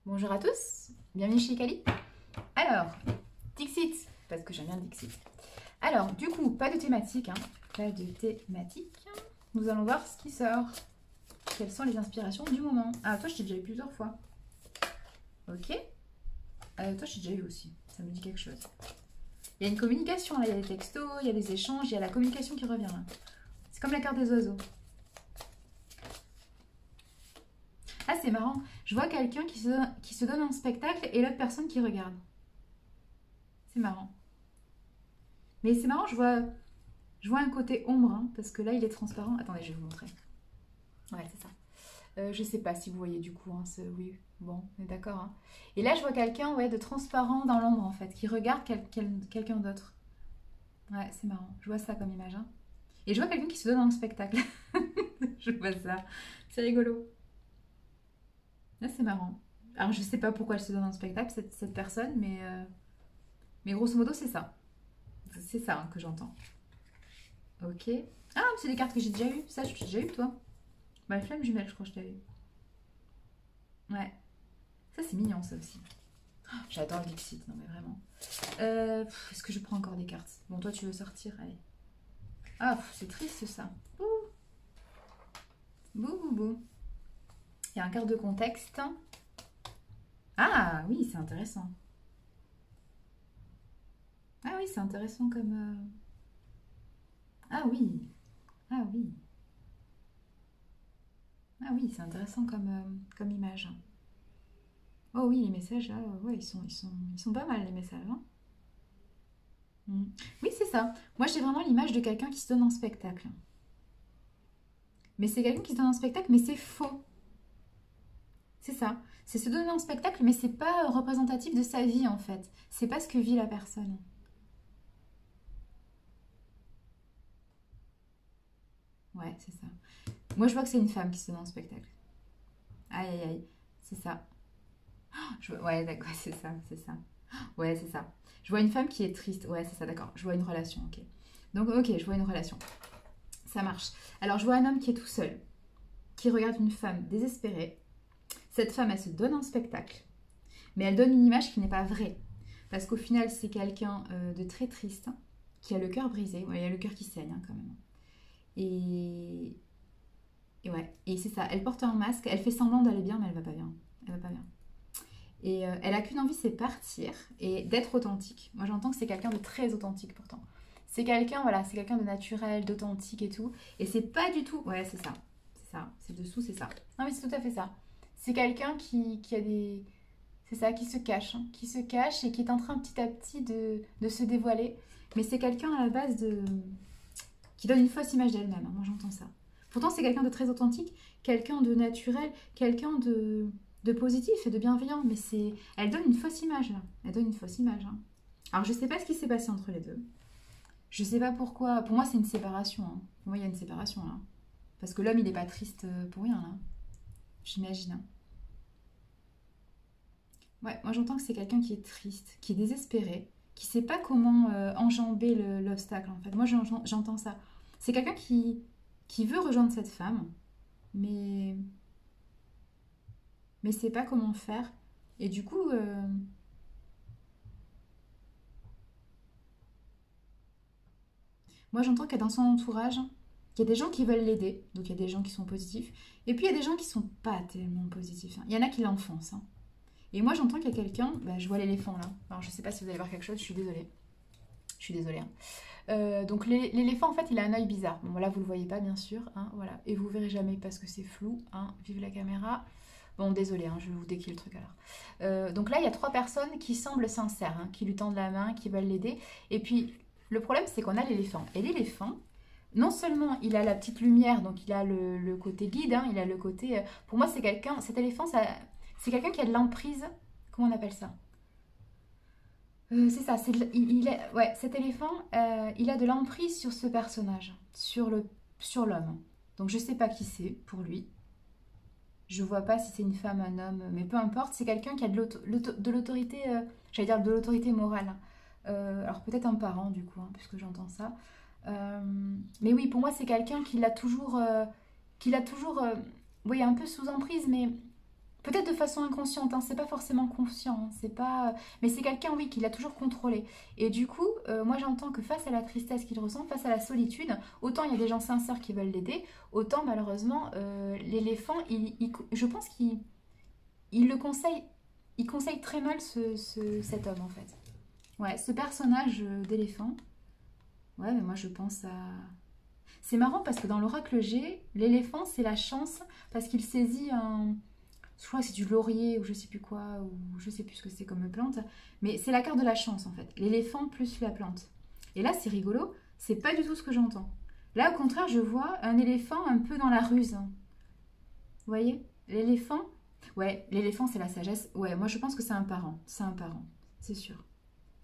Bonjour à tous, bienvenue chez Kali. Alors, Dixit, parce que j'aime bien Dixit. Alors, du coup, pas de thématique, hein, pas de thématique. Nous allons voir ce qui sort. Quelles sont les inspirations du moment? Ah, toi, je t'ai déjà eu plusieurs fois. Ok. Toi, je t'ai déjà eu aussi, ça me dit quelque chose. Il y a une communication, là, il y a des textos, il y a des échanges, il y a la communication qui revient, là. C'est comme la carte des oiseaux. Ah, c'est marrant. Je vois quelqu'un qui se donne un spectacle et l'autre personne qui regarde. C'est marrant. Mais c'est marrant, je vois un côté ombre, hein, parce que là, il est transparent. Attendez, je vais vous montrer. Ouais, c'est ça. Je sais pas si vous voyez du coup. Hein, oui, bon, on est d'accord. Hein. Et là, je vois quelqu'un ouais, de transparent dans l'ombre, en fait, qui regarde quelqu'un d'autre. Ouais, c'est marrant. Je vois ça comme image. Hein. Et je vois quelqu'un qui se donne un spectacle. Je vois ça. C'est rigolo. Là, c'est marrant. Alors, je sais pas pourquoi elle se donne un spectacle, cette personne, mais grosso modo, c'est ça. C'est ça hein, que j'entends. Ok. Ah, c'est des cartes que j'ai déjà eues. Ça, je t'ai déjà eu, toi. Bah, flamme jumelle, je crois que je t'avais eu. Ouais. Ça, c'est mignon, ça aussi. Oh, j'adore le Dixit, non mais vraiment. Est-ce que je prends encore des cartes? Bon, toi, tu veux sortir? Allez. Ah, c'est triste, ça. Bouh, bouh, bouh, bouh. Il y a un carte de contexte. Ah, oui, c'est intéressant. Ah oui, c'est intéressant comme... Ah oui, ah oui. Ah oui, c'est intéressant comme image. Oh oui, les messages, là, ouais, ils sont pas mal, les messages. Hein. Mm. Oui, c'est ça. Moi, j'ai vraiment l'image de quelqu'un qui se donne un spectacle. Mais c'est quelqu'un qui se donne un spectacle, mais c'est faux. C'est ça. C'est se donner un spectacle, mais c'est pas représentatif de sa vie, en fait. C'est pas ce que vit la personne. Ouais, c'est ça. Moi, je vois que c'est une femme qui se donne un spectacle. Aïe, aïe, aïe. C'est ça. Ouais, d'accord, c'est ça, c'est ça. Ouais, c'est ça. Je vois une femme qui est triste. Ouais, c'est ça, d'accord. Je vois une relation, ok. Donc, ok, je vois une relation. Ça marche. Alors, je vois un homme qui est tout seul, qui regarde une femme désespérée. Cette femme, elle se donne un spectacle, mais elle donne une image qui n'est pas vraie. Parce qu'au final, c'est quelqu'un de très triste, hein, qui a le cœur brisé. Ouais, il y a le cœur qui saigne hein, quand même. Et, et ouais, et c'est ça. Elle porte un masque, elle fait semblant d'aller bien, mais elle va pas bien. Elle va pas bien. Et elle a qu'une envie, c'est partir et d'être authentique. Moi, j'entends que c'est quelqu'un de très authentique pourtant. C'est quelqu'un, voilà, c'est quelqu'un de naturel, d'authentique et tout. Et c'est pas du tout. Ouais, c'est ça. C'est ça. C'est dessous, c'est ça. Non, mais c'est tout à fait ça. C'est quelqu'un qui a des. C'est ça, qui se cache. Hein, qui se cache et qui est en train petit à petit de se dévoiler. Mais c'est quelqu'un à la base de. Qui donne une fausse image d'elle-même. Hein, moi, j'entends ça. Pourtant, c'est quelqu'un de très authentique, quelqu'un de naturel, quelqu'un de positif et de bienveillant. Mais c'est. Elle donne une fausse image, là. Elle donne une fausse image. Hein. Alors, je sais pas ce qui s'est passé entre les deux. Je sais pas pourquoi. Pour moi, c'est une séparation. Hein. Pour moi, il y a une séparation, là. Parce que l'homme, il n'est pas triste pour rien, là. J'imagine. Hein. Ouais, moi j'entends que c'est quelqu'un qui est triste, qui est désespéré, qui sait pas comment enjamber l'obstacle en fait. Moi j'entends ça. C'est quelqu'un qui veut rejoindre cette femme, mais mais sait pas comment faire. Et du coup, moi j'entends qu'il y a dans son entourage, qu'il y a des gens qui veulent l'aider, donc il y a des gens qui sont positifs, et puis il y a des gens qui sont pas tellement positifs. Hein. Il y en a qui l'enfoncent. Hein. Et moi j'entends qu'il y a quelqu'un, bah, je vois l'éléphant là. Alors je sais pas si vous allez voir quelque chose, je suis désolée. Je suis désolée. Hein. Donc l'éléphant, en fait, il a un œil bizarre. Bon, là, vous le voyez pas, bien sûr. Hein, voilà. Et vous verrez jamais parce que c'est flou. Hein, vive la caméra. Bon, désolé, hein, je vais vous décrire le truc alors. Donc là, il y a trois personnes qui semblent sincères, hein, qui lui tendent la main, qui veulent l'aider. Et puis, le problème, c'est qu'on a l'éléphant. Et l'éléphant, non seulement il a la petite lumière, donc il a le côté guide, hein, il a le côté... pour moi, c'est quelqu'un... Cet éléphant, c'est quelqu'un qui a de l'emprise. Comment on appelle ça? C'est ça, ouais, cet éléphant, il a de l'emprise sur ce personnage, sur l'homme. Donc je sais pas qui c'est pour lui. Je vois pas si c'est une femme, un homme, mais peu importe, c'est quelqu'un qui a de l'autorité, j'allais dire de l'autorité morale. Alors peut-être un parent du coup, hein, puisque j'entends ça. Euh, mais oui, pour moi c'est quelqu'un qui l'a toujours, oui, un peu sous emprise, mais Peut-être de façon inconsciente, hein, c'est pas forcément conscient, hein, c'est pas... Mais c'est quelqu'un, oui, qui l'a toujours contrôlé. Et du coup, moi j'entends que face à la tristesse qu'il ressent, face à la solitude, autant il y a des gens sincères qui veulent l'aider, autant malheureusement, l'éléphant, je pense qu'il le conseille, il conseille très mal cet homme en fait. Ouais, ce personnage d'éléphant, ouais, mais moi je pense à... C'est marrant parce que dans l'oracle G, l'éléphant c'est la chance parce qu'il saisit un... Je crois que c'est du laurier ou je sais plus quoi, ou je sais plus ce que c'est comme plante, mais c'est la carte de la chance en fait. L'éléphant plus la plante. Et là c'est rigolo, c'est pas du tout ce que j'entends. Là au contraire je vois un éléphant un peu dans la ruse. Vous voyez? L'éléphant, ouais, l'éléphant c'est la sagesse. Ouais, moi je pense que c'est un parent, c'est sûr.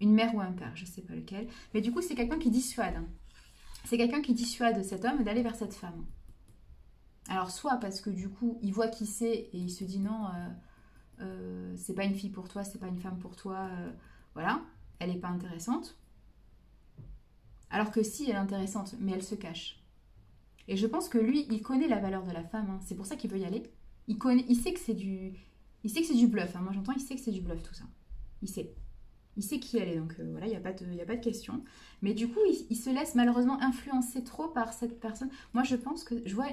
Une mère ou un père, je sais pas lequel. Mais du coup c'est quelqu'un qui dissuade. C'est quelqu'un qui dissuade cet homme d'aller vers cette femme. Alors soit parce que du coup il voit qui c'est et il se dit non, c'est pas une fille pour toi, c'est pas une femme pour toi, voilà, elle est pas intéressante. Alors que si, elle est intéressante, mais elle se cache. Et je pense que lui, il connaît la valeur de la femme, hein. C'est pour ça qu'il veut y aller. Il sait que c'est du bluff, hein. Moi j'entends, il sait que c'est du bluff tout ça. Il sait. Il sait qui elle est, donc voilà, y a pas de question. Mais du coup, il se laisse malheureusement influencer trop par cette personne. Moi je pense que je vois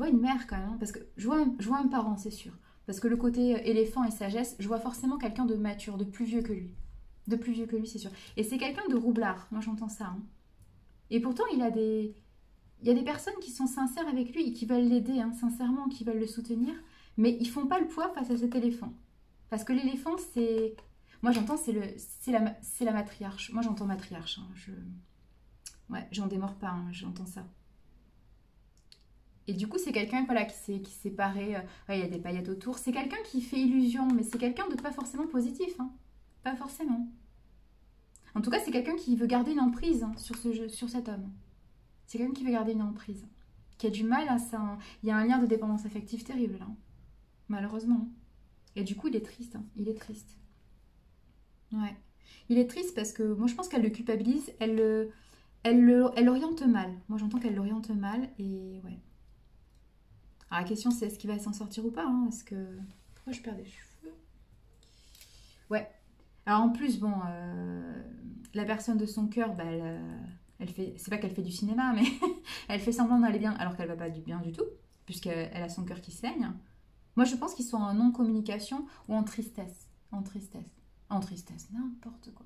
une mère quand même, hein, parce que je vois un parent, c'est sûr. Parce que le côté éléphant et sagesse, je vois forcément quelqu'un de mature, de plus vieux que lui. De plus vieux que lui, c'est sûr. Et c'est quelqu'un de roublard, moi j'entends ça, hein. Et pourtant, il y a des personnes qui sont sincères avec lui et qui veulent l'aider, hein, sincèrement, qui veulent le soutenir. Mais ils font pas le poids face à cet éléphant. Parce que l'éléphant, c'est... Moi j'entends, c'est la matriarche. Moi j'entends matriarche, hein. Ouais, j'en démords pas, hein, j'entends ça. Et du coup, c'est quelqu'un voilà, qui s'est paré, ouais, il y a des paillettes autour. C'est quelqu'un qui fait illusion, mais c'est quelqu'un de pas forcément positif, hein. Pas forcément. En tout cas, c'est quelqu'un qui veut garder une emprise, hein, sur cet homme. C'est quelqu'un qui veut garder une emprise. Qui a du mal à ça, hein. Il y a un lien de dépendance affective terrible, là, hein. Malheureusement. Et du coup, il est triste, hein. Il est triste. Ouais. Il est triste parce que moi, je pense qu'elle le culpabilise. Elle l'oriente mal. Moi, j'entends qu'elle l'oriente mal. Et ouais. Alors la question c'est est-ce qu'il va s'en sortir ou pas, hein, est-ce que... Pourquoi je perds des cheveux? Ouais. Alors en plus, bon, la personne de son cœur, bah, elle fait... C'est pas qu'elle fait du cinéma, mais elle fait semblant d'aller bien alors qu'elle va pas du bien du tout, puisqu'elle a son cœur qui saigne. Moi je pense qu'ils sont en non-communication ou en tristesse. En tristesse. En tristesse, n'importe quoi.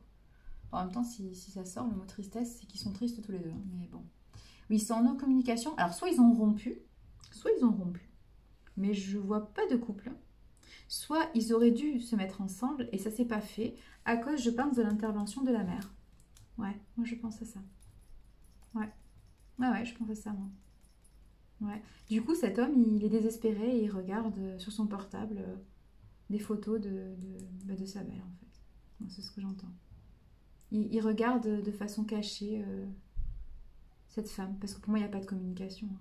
En même temps, si ça sort, le mot tristesse, c'est qu'ils sont tristes tous les deux, hein, mais bon. Oui, ils sont en non-communication. Alors soit ils ont rompu, soit ils ont rompu. Mais je vois pas de couple. Soit ils auraient dû se mettre ensemble et ça s'est pas fait à cause, je pense, de l'intervention de la mère. Ouais, moi je pense à ça. Ouais, ouais, je pense à ça, moi. Ouais. Du coup, cet homme, il est désespéré et il regarde sur son portable des photos de sa belle, en fait. Bon, c'est ce que j'entends. Il regarde de façon cachée cette femme, parce que pour moi, il n'y a pas de communication, hein.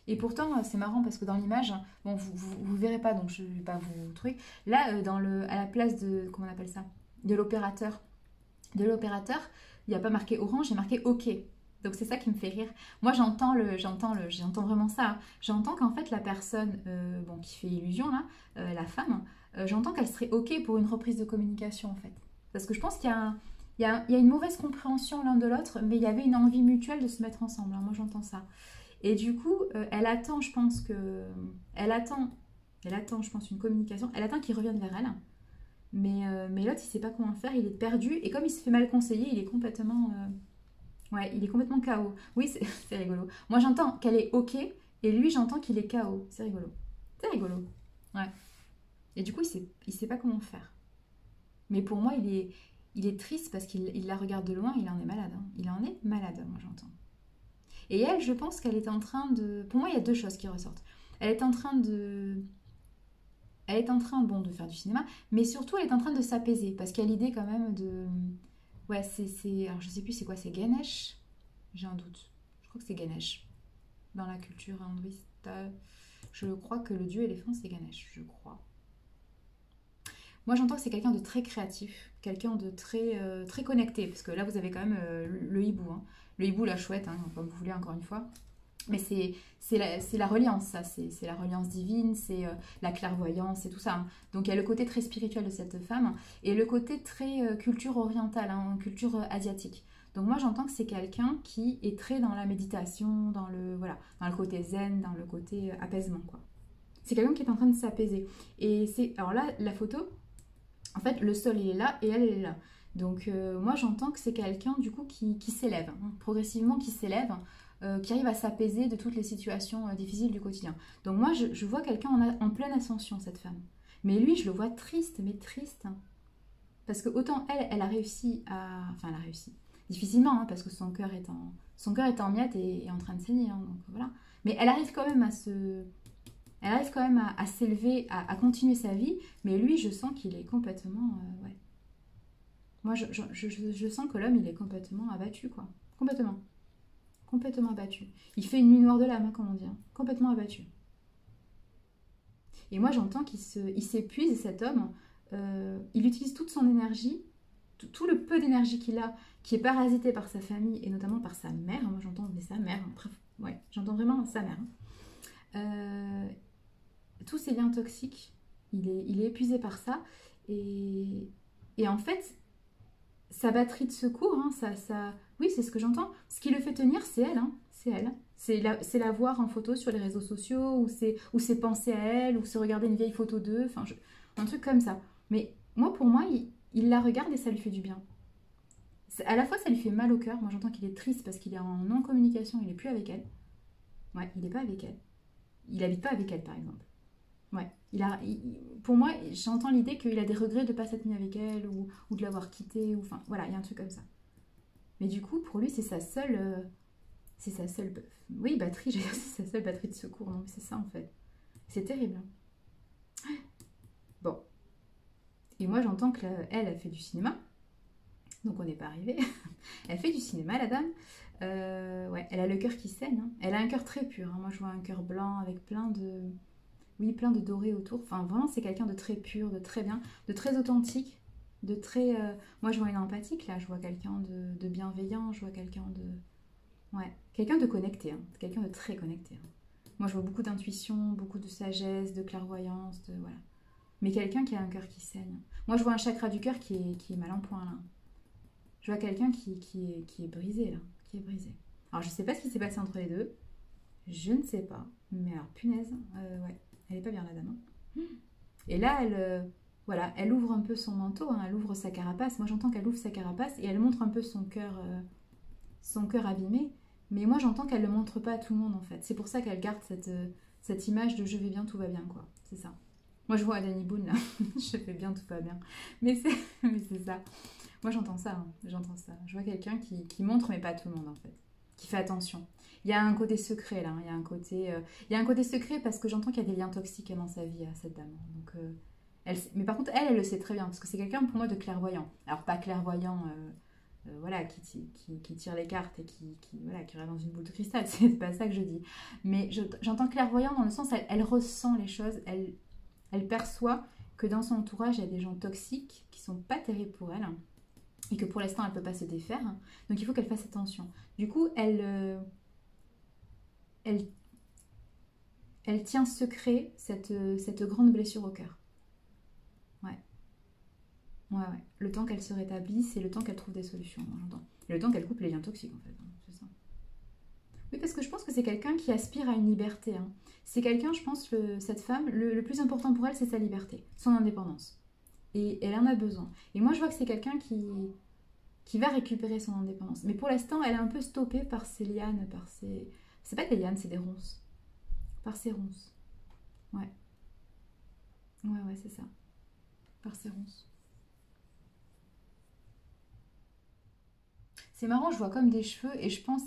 Et pourtant, c'est marrant parce que dans l'image, bon, vous verrez pas, donc je vais pas vous truc. Là, à la place de, comment on appelle ça, de l'opérateur, il n'y a pas marqué orange, il y a marqué OK. Donc c'est ça qui me fait rire. Moi, j'entends vraiment ça, hein. J'entends qu'en fait la personne, bon, qui fait illusion là, la femme, j'entends qu'elle serait OK pour une reprise de communication en fait. Parce que je pense qu'il y a une mauvaise compréhension l'un de l'autre, mais il y avait une envie mutuelle de se mettre ensemble, hein. Moi, j'entends ça. Et du coup, elle attend, je pense que... Elle attend, je pense, une communication. Elle attend qu'il revienne vers elle. Mais l'autre, il sait pas comment faire. Il est perdu. Et comme il se fait mal conseiller, il est complètement... Ouais, il est complètement KO. Oui, c'est rigolo. Moi, j'entends qu'elle est OK. Et lui, j'entends qu'il est KO. C'est rigolo. C'est rigolo. Ouais. Et du coup, il sait pas comment faire. Mais pour moi, il est triste parce qu'il la regarde de loin. Il en est malade, hein. Il en est malade, moi, j'entends. Et elle, je pense qu'elle est en train de... Pour moi, il y a deux choses qui ressortent. Elle est en train de... Elle est en train, bon, de faire du cinéma, mais surtout, elle est en train de s'apaiser, parce qu'il y a l'idée quand même de... Ouais, alors, je sais plus c'est quoi, c'est Ganesh? J'ai un doute. Je crois que c'est Ganesh. Dans la culture hindouiste, je crois que le dieu éléphant, c'est Ganesh, je crois. Moi, j'entends que c'est quelqu'un de très créatif, quelqu'un de très connecté, parce que là, vous avez quand même le hibou, hein. Le hibou, la chouette, hein, comme vous voulez, encore une fois. Mais c'est la reliance, ça. C'est la reliance divine, c'est la clairvoyance, et tout ça, hein. Donc il y a le côté très spirituel de cette femme et le côté très culture orientale, hein, culture asiatique. Donc moi j'entends que c'est quelqu'un qui est très dans la méditation, dans le, voilà, dans le côté zen, dans le côté apaisement, quoi. C'est quelqu'un qui est en train de s'apaiser. Et c'est, alors là, la photo, en fait, le sol il est là et elle est là. Donc moi j'entends que c'est quelqu'un du coup qui s'élève, hein, progressivement qui s'élève, qui arrive à s'apaiser de toutes les situations difficiles du quotidien. Donc moi je vois quelqu'un en pleine ascension, cette femme. Mais lui je le vois triste, mais triste, hein. Parce que autant elle a réussi à... Enfin elle a réussi. Difficilement, hein, parce que son cœur est en miettes et en train de saigner, hein, donc voilà. Mais elle arrive quand même à se... Elle arrive quand même à s'élever, à continuer sa vie, mais lui, je sens qu'il est complètement... ouais. Moi, je sens que l'homme, il est complètement abattu, quoi. Complètement. Complètement abattu. Il fait une nuit noire de l'âme, hein, comme on dit, hein. Complètement abattu. Et moi, j'entends il s'épuise, cet homme. Il utilise toute son énergie, tout le peu d'énergie qu'il a, qui est parasité par sa famille, et notamment par sa mère. Moi, j'entends, mais sa mère, hein, bref, ouais, j'entends vraiment sa mère, hein. Tous ces liens toxiques, il est épuisé par ça. Et en fait, sa batterie de secours, hein, oui, c'est ce que j'entends. Ce qui le fait tenir, c'est elle, hein, c'est elle. C'est la voir en photo sur les réseaux sociaux, ou c'est penser à elle, ou c'est regarder une vieille photo d'eux, enfin, un truc comme ça. Mais moi, pour moi, il la regarde et ça lui fait du bien. À la fois, ça lui fait mal au cœur. Moi, j'entends qu'il est triste parce qu'il est en non-communication, il n'est plus avec elle. Ouais, il n'est pas avec elle. Il habite pas avec elle, par exemple. Ouais. Pour moi, j'entends l'idée qu'il a des regrets de ne pas s'être mis avec elle ou de l'avoir quittée. Enfin, voilà, il y a un truc comme ça. Mais du coup, pour lui, c'est sa seule, oui, batterie. J'allais dire, c'est sa seule batterie de secours. Non, mais c'est ça en fait. C'est terrible, hein. Bon. Et moi, j'entends qu'elle a fait du cinéma. Donc, on n'est pas arrivé. Elle fait du cinéma, la dame. Ouais, elle a le cœur qui saigne, hein. Elle a un cœur très pur, hein. Moi, je vois un cœur blanc avec plein de... Oui, plein de dorés autour. Enfin, vraiment, c'est quelqu'un de très pur, de très bien, de très authentique, de très... Moi, je vois une empathique, là. Je vois quelqu'un de bienveillant, je vois quelqu'un de... Ouais, quelqu'un de connecté, hein. Quelqu'un de très connecté, hein. Moi, je vois beaucoup d'intuition, beaucoup de sagesse, de clairvoyance, de... Voilà. Mais quelqu'un qui a un cœur qui saigne. Moi, je vois un chakra du cœur qui est mal en point, là. Je vois quelqu'un qui est brisé, là. Qui est brisé. Alors, je sais pas ce qui s'est passé entre les deux. Je ne sais pas. Mais alors, punaise, ouais. Elle est pas bien la dame, hein. Et là, voilà, elle ouvre un peu son manteau, hein, elle ouvre sa carapace. Moi, j'entends qu'elle ouvre sa carapace et elle montre un peu son cœur abîmé. Mais moi, j'entends qu'elle le montre pas à tout le monde, en fait. C'est pour ça qu'elle garde cette image de je vais bien, tout va bien, quoi. C'est ça. Moi, je vois Danny Boone, là. Je vais bien, tout va bien. Mais c'est ça. Moi, j'entends ça, hein. J'entends ça. Je vois quelqu'un qui montre, mais pas à tout le monde, en fait. Qui fait attention. Il y a un côté secret là, hein. Il y a un côté secret parce que j'entends qu'il y a des liens toxiques dans sa vie à cette dame. Donc, mais par contre, elle le sait très bien parce que c'est quelqu'un pour moi de clairvoyant. Alors pas clairvoyant, voilà, qui tire les cartes et voilà, qui regarde dans une boule de cristal. C'est pas ça que je dis. Mais j'entends clairvoyant dans le sens, elle ressent les choses, elle perçoit que dans son entourage il y a des gens toxiques qui sont pas terribles pour elle, hein, et que pour l'instant elle peut pas se défaire. Donc il faut qu'elle fasse attention. Du coup, elle, elle tient secret cette grande blessure au cœur. Ouais, ouais, ouais. Le temps qu'elle se rétablisse et le temps qu'elle trouve des solutions, moi j'entends. Et le temps qu'elle coupe les liens toxiques, en fait, hein, c'est ça. Oui, parce que je pense que c'est quelqu'un qui aspire à une liberté, hein. C'est quelqu'un, je pense, cette femme, le plus important pour elle, c'est sa liberté, son indépendance. Et elle en a besoin. Et moi, je vois que c'est quelqu'un qui va récupérer son indépendance. Mais pour l'instant, elle est un peu stoppée par ses lianes, par ses... C'est pas des lianes, c'est des ronces. Par ses ronces. Ouais. Ouais, ouais, c'est ça. Par ses ronces. C'est marrant, je vois comme des cheveux et je pense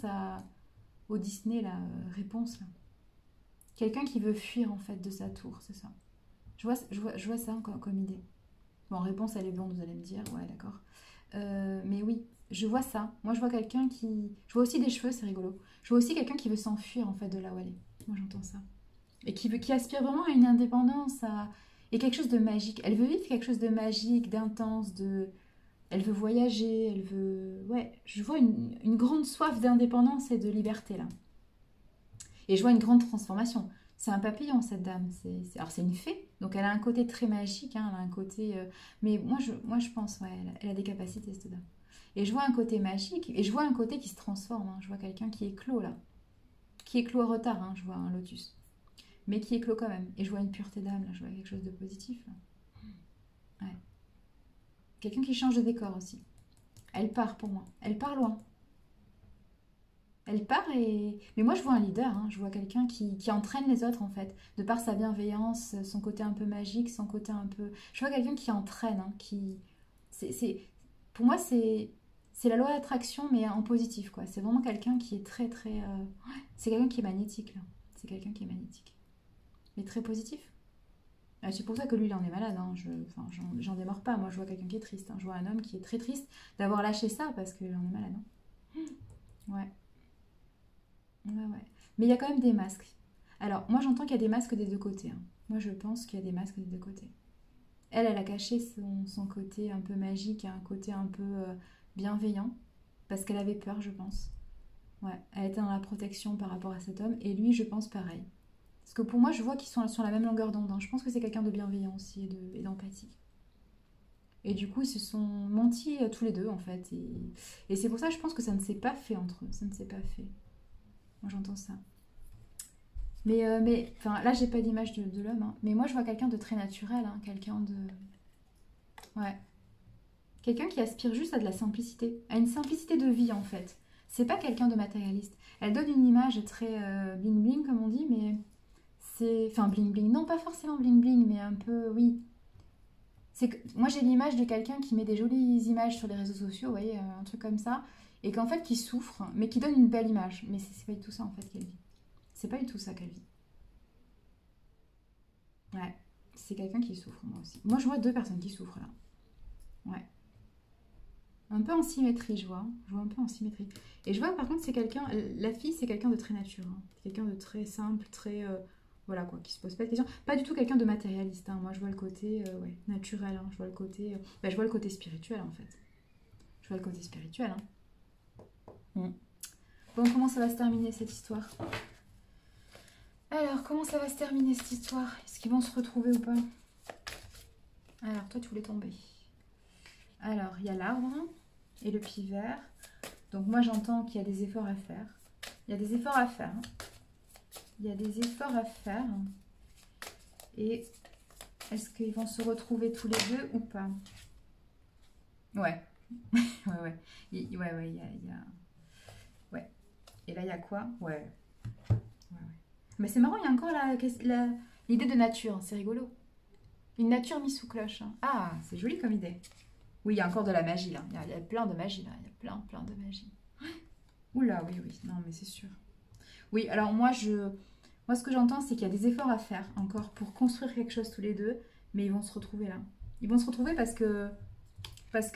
au Disney, la réponse, là. Quelqu'un qui veut fuir, en fait, de sa tour, c'est ça. Je vois ça comme idée. Bon, réponse, elle est blonde, vous allez me dire. Ouais, d'accord. Mais oui, je vois ça. Moi, je vois quelqu'un qui... Je vois aussi des cheveux, c'est rigolo. Je vois aussi quelqu'un qui veut s'enfuir, en fait, de là où elle est. Moi, j'entends ça. Et qui aspire vraiment à une indépendance, et quelque chose de magique. Elle veut vivre quelque chose de magique, d'intense, de... Elle veut voyager, elle veut... Ouais, je vois une grande soif d'indépendance et de liberté, là. Et je vois une grande transformation. C'est un papillon, cette dame. Alors, c'est une fée, donc elle a un côté très magique, hein, elle a un côté... Mais moi, je pense, ouais, elle a des capacités, cette dame. Et je vois un côté magique, et je vois un côté qui se transforme, hein. Je vois quelqu'un qui éclot, là. Qui éclot en retard, hein, je vois un lotus. Mais qui éclot quand même. Et je vois une pureté d'âme, là, je vois quelque chose de positif, là. Ouais. Quelqu'un qui change de décor aussi. Elle part pour moi. Elle part loin. Elle part et... Mais moi, je vois un leader, hein. Je vois quelqu'un qui entraîne les autres, en fait. De par sa bienveillance, son côté un peu magique, son côté un peu... Je vois quelqu'un qui entraîne, hein, qui... Pour moi, c'est la loi d'attraction, mais en positif, quoi. C'est vraiment quelqu'un qui est très, très... ouais, c'est quelqu'un qui est magnétique, là. C'est quelqu'un qui est magnétique. Mais très positif. C'est pour ça que lui, il en est malade, hein. Enfin, j'en démords pas. Moi, je vois quelqu'un qui est triste, hein. Je vois un homme qui est très triste d'avoir lâché ça parce qu'il en est malade, hein. Ouais. Ouais, ouais. Mais il y a quand même des masques. Alors, moi j'entends qu'il y a des masques des deux côtés, hein. Moi je pense qu'il y a des masques des deux côtés. Elle a caché son côté un peu magique, un côté un peu bienveillant, parce qu'elle avait peur, je pense. Ouais, elle était dans la protection par rapport à cet homme, et lui, je pense pareil. Parce que pour moi, je vois qu'ils sont sur la même longueur d'onde, hein. Je pense que c'est quelqu'un de bienveillant aussi et d'empathie. Et du coup, ils se sont mentis tous les deux, en fait. Et c'est pour ça, je pense que ça ne s'est pas fait entre eux. Ça ne s'est pas fait. Moi, j'entends ça. Enfin, là, j'ai pas d'image de l'homme, hein. Mais moi, je vois quelqu'un de très naturel, hein, quelqu'un de... Ouais. Quelqu'un qui aspire juste à de la simplicité, à une simplicité de vie, en fait. C'est pas quelqu'un de matérialiste. Elle donne une image très bling-bling, comme on dit, mais c'est... Enfin, bling-bling, non, pas forcément bling-bling, mais un peu, oui. C'est que... Moi, j'ai l'image de quelqu'un qui met des jolies images sur les réseaux sociaux, vous voyez, un truc comme ça, et qu'en fait, qui souffre, mais qui donne une belle image. Mais c'est pas du tout ça, en fait, qu'elle vit. C'est pas du tout ça qu'elle vit. Ouais, c'est quelqu'un qui souffre, moi aussi. Moi, je vois deux personnes qui souffrent là. Ouais. Un peu en symétrie, je vois. Je vois un peu en symétrie. Et je vois, par contre, c'est quelqu'un. La fille, c'est quelqu'un de très nature, hein. Quelqu'un de très simple, très. Voilà quoi, qui se pose pas de questions. Pas du tout quelqu'un de matérialiste, hein. Moi, je vois le côté ouais, naturel, hein. Je vois le côté. Bah, je vois le côté spirituel, en fait. Je vois le côté spirituel, hein. Mm. Bon, comment ça va se terminer cette histoire? Alors, comment ça va se terminer cette histoire? Est-ce qu'ils vont se retrouver ou pas? Alors, toi, tu voulais tomber. Alors, il y a l'arbre et le pied vert. Donc, moi, j'entends qu'il y a des efforts à faire. Il y a des efforts à faire, hein. Il y a des efforts à faire. Et est-ce qu'ils vont se retrouver tous les deux ou pas? Ouais. Ouais, ouais. Ouais, ouais, Ouais. Et là, il y a quoi? Ouais. Ouais, ouais. Mais c'est marrant, il y a encore l'idée de nature. C'est rigolo. Une nature mise sous cloche, hein. Ah, c'est joli comme idée. Oui, il y a encore de la magie, là. Il y a plein de magie, là. Il y a plein de magie. Oula, oui, oui. Non, mais c'est sûr. Oui, alors moi, ce que j'entends, c'est qu'il y a des efforts à faire encore pour construire quelque chose tous les deux, mais ils vont se retrouver là. Ils vont se retrouver parce que, parce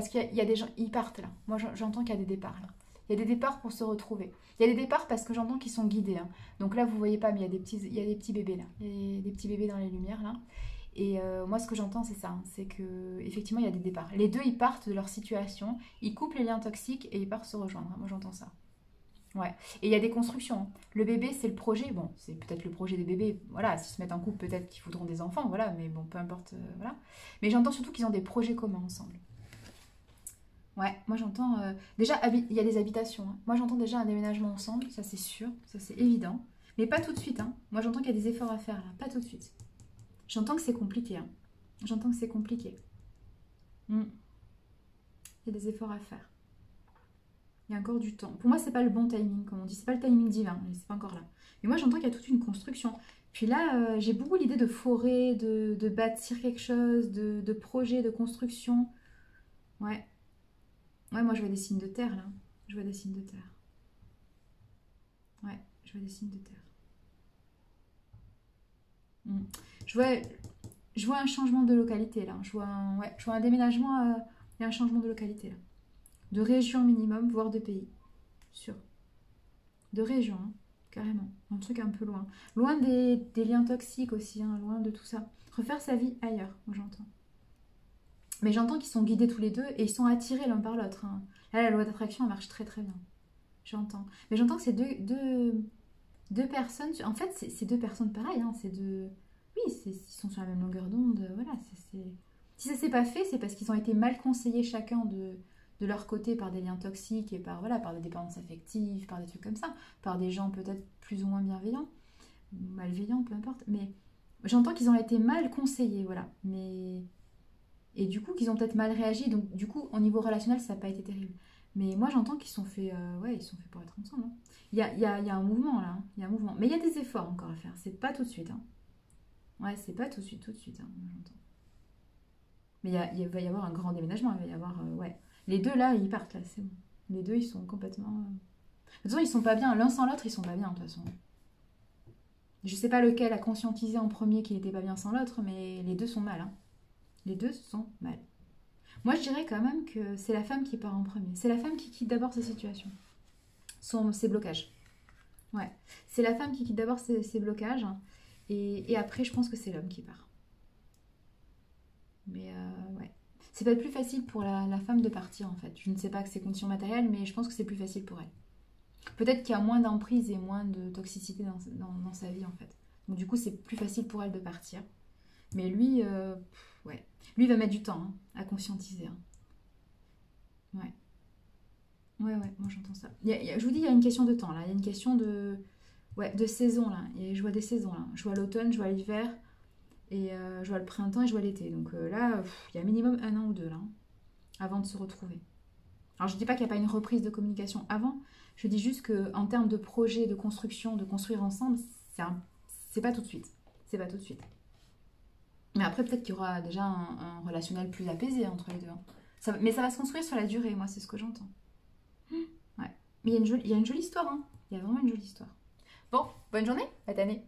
qu'il y a des gens, ils partent là. Moi, j'entends qu'il y a des départs là. Il y a des départs pour se retrouver. Il y a des départs parce que j'entends qu'ils sont guidés, hein. Donc là, vous voyez pas, mais il y a des petits bébés là. Il y a des petits bébés dans les lumières là. Et moi, ce que j'entends, c'est ça, hein. C'est que effectivement, il y a des départs. Les deux, ils partent de leur situation, ils coupent les liens toxiques et ils partent se rejoindre. Moi, j'entends ça. Ouais. Et il y a des constructions, hein. Le bébé, c'est le projet. Bon, c'est peut-être le projet des bébés. Voilà, s'ils se mettent en couple, peut-être qu'ils voudront des enfants. Voilà, mais bon, peu importe. Voilà. Mais j'entends surtout qu'ils ont des projets communs ensemble. Ouais, moi j'entends. Déjà, il y a des habitations, hein. Moi j'entends déjà un déménagement ensemble, ça c'est sûr, ça c'est évident. Mais pas tout de suite, hein. Moi j'entends qu'il y a des efforts à faire là, pas tout de suite. J'entends que c'est compliqué, hein. J'entends que c'est compliqué. Mm. Il y a des efforts à faire. Il y a encore du temps. Pour moi, c'est pas le bon timing, comme on dit. C'est pas le timing divin, mais c'est pas encore là. Mais moi, j'entends qu'il y a toute une construction. Puis là, j'ai beaucoup l'idée de forêt, de bâtir quelque chose, de projet, de construction. Ouais. Ouais, moi, je vois des signes de terre, là. Je vois des signes de terre. Ouais, je vois des signes de terre. Mm. Je vois, je vois un changement de localité, là. Ouais, je vois un déménagement et un changement de localité, là. De région minimum, voire de pays. Sûr. De région, hein, carrément. Un truc un peu loin. Loin des liens toxiques aussi, hein, loin de tout ça. Refaire sa vie ailleurs, moi j'entends. Mais j'entends qu'ils sont guidés tous les deux et ils sont attirés l'un par l'autre, hein. Là, la loi d'attraction, elle marche très très bien. J'entends. Mais j'entends que c'est deux. Deux personnes, en fait, c'est deux personnes pareilles, hein, c'est deux... Oui, ils sont sur la même longueur d'onde, voilà. Si ça s'est pas fait, c'est parce qu'ils ont été mal conseillés chacun de leur côté par des liens toxiques et par, voilà, par des dépendances affectives, par des trucs comme ça, par des gens peut-être plus ou moins bienveillants, ou malveillants, peu importe. Mais j'entends qu'ils ont été mal conseillés, voilà. Mais... Et du coup, qu'ils ont peut-être mal réagi, donc du coup, au niveau relationnel, ça n'a pas été terrible. Mais moi, j'entends qu'ils sont faits, ouais, ils sont faits pour être ensemble, hein. Il y a un mouvement là, hein. Il y a un mouvement. Mais il y a des efforts encore à faire, c'est pas tout de suite, hein. Ouais, c'est pas tout de suite, hein, moi, j'entends. Mais il va y avoir un grand déménagement, il va y avoir, ouais. Les deux là, ils partent là, c'est bon. Les deux, ils sont complètement... De toute façon, ils sont pas bien, l'un sans l'autre, ils sont pas bien, de toute façon. Je sais pas lequel a conscientisé en premier qu'il était pas bien sans l'autre, mais les deux sont mal, hein. Les deux sont mal. Moi, je dirais quand même que c'est la femme qui part en premier. C'est la femme qui quitte d'abord sa situation, ses blocages. Ouais. C'est la femme qui quitte d'abord ses blocages. Et après, je pense que c'est l'homme qui part. Mais ouais. C'est pas plus facile pour la femme de partir, en fait. Je ne sais pas que c'est conditions matérielles, mais je pense que c'est plus facile pour elle. Peut-être qu'il y a moins d'emprise et moins de toxicité dans sa vie, en fait. Donc, du coup, c'est plus facile pour elle de partir. Mais lui, ouais. Lui, il va mettre du temps, hein, à conscientiser, hein. Ouais. Ouais, ouais, moi j'entends ça. Je vous dis, il y a une question de temps là. Il y a une question de, ouais, de saison là. Et je vois des saisons là. Je vois l'automne, je vois l'hiver, et je vois le printemps et je vois l'été. Donc là, il y a minimum un an ou deux là, hein, avant de se retrouver. Alors je dis pas qu'il n'y a pas une reprise de communication avant. Je dis juste que en termes de projet, de construction, de construire ensemble, c'est pas tout de suite. C'est pas tout de suite. Mais après, peut-être qu'il y aura déjà un relationnel plus apaisé entre les deux, hein. Mais ça va se construire sur la durée, moi, c'est ce que j'entends. Ouais. Mais il y a une jolie histoire, hein. Il y a vraiment une jolie histoire. Bon, bonne journée, à t'année.